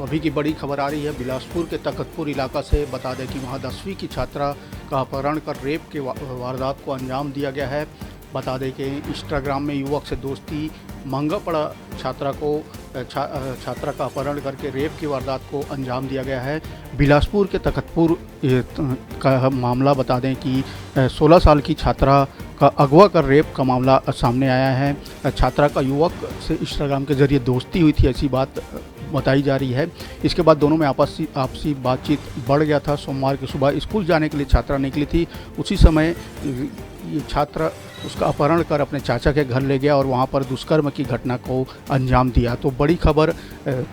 अभी की बड़ी खबर आ रही है बिलासपुर के तखतपुर इलाका से। बता दें कि वहां 10वीं की छात्रा का अपहरण कर रेप के वारदात को अंजाम दिया गया है। बता दें कि इंस्टाग्राम में युवक से दोस्ती, महंगा पड़ा छात्रा का अपहरण करके रेप की वारदात को अंजाम दिया गया है। बिलासपुर के तखतपुर का मामला बता दें कि 16 साल की छात्रा का अगवा कर रेप का मामला सामने आया है। छात्रा का युवक से इंस्टाग्राम के जरिए दोस्ती हुई थी, ऐसी बात बताई जा रही है। इसके बाद दोनों में आपसी बातचीत बढ़ गया था। सोमवार की सुबह स्कूल जाने के लिए छात्रा निकली थी। उसी समय ये छात्र उसका अपहरण कर अपने चाचा के घर ले गया और वहां पर दुष्कर्म की घटना को अंजाम दिया। तो बड़ी खबर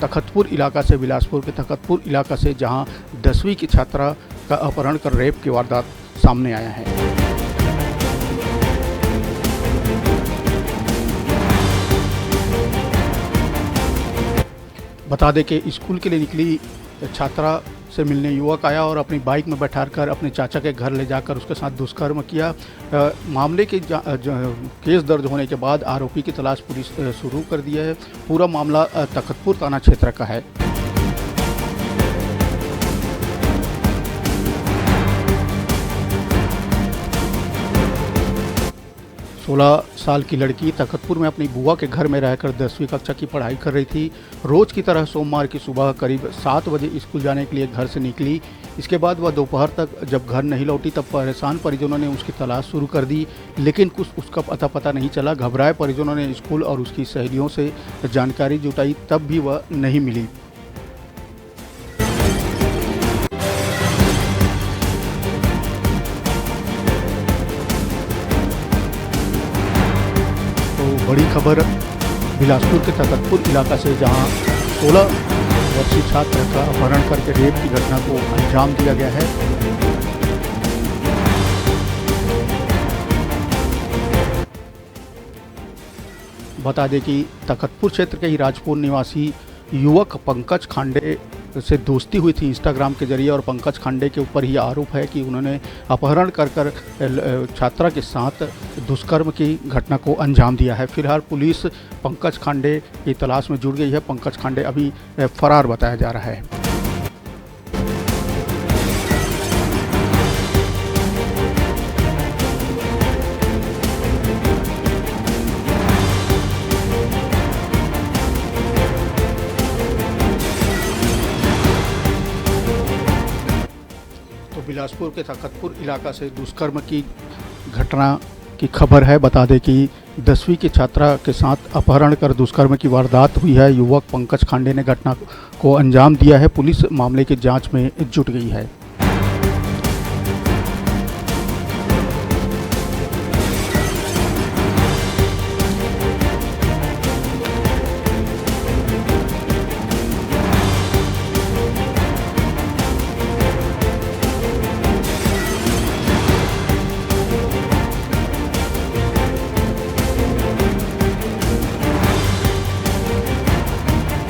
तखतपुर इलाका से, बिलासपुर के तखतपुर इलाका से, जहां 10वीं की छात्रा का अपहरण कर रेप की वारदात सामने आया है। बता दें कि स्कूल के लिए निकली छात्रा से मिलने युवक आया और अपनी बाइक में बैठाकर अपने चाचा के घर ले जाकर उसके साथ दुष्कर्म किया। मामले के केस दर्ज होने के बाद आरोपी की तलाश पुलिस शुरू कर दी है। पूरा मामला तखतपुर थाना क्षेत्र का है। 16 साल की लड़की तखतपुर में अपनी बुआ के घर में रहकर 10वीं कक्षा की पढ़ाई कर रही थी। रोज़ की तरह सोमवार की सुबह करीब 7 बजे स्कूल जाने के लिए घर से निकली। इसके बाद वह दोपहर तक जब घर नहीं लौटी तब परेशान परिजनों ने उसकी तलाश शुरू कर दी, लेकिन कुछ उसका पता नहीं चला। घबराए परिजनों ने स्कूल और उसकी सहेलियों से जानकारी जुटाई, तब भी वह नहीं मिली। बड़ी खबर बिलासपुर के तखतपुर इलाका से, जहां 16 वर्षीय छात्र का अपहरण करके रेप की घटना को अंजाम दिया गया है। बता दें कि तखतपुर क्षेत्र के ही राजपुर निवासी युवक पंकज खांडे से दोस्ती हुई थी इंस्टाग्राम के जरिए और पंकज खांडे के ऊपर ही आरोप है कि उन्होंने अपहरण कर छात्रा के साथ दुष्कर्म की घटना को अंजाम दिया है। फिलहाल पुलिस पंकज खांडे की तलाश में जुट गई है। पंकज खांडे अभी फरार बताया जा रहा है। बिलासपुर के तखतपुर इलाका से दुष्कर्म की घटना की खबर है। बता दें कि 10वीं की छात्रा के साथ अपहरण कर दुष्कर्म की वारदात हुई है। युवक पंकज खांडे ने घटना को अंजाम दिया है। पुलिस मामले की जांच में जुट गई है।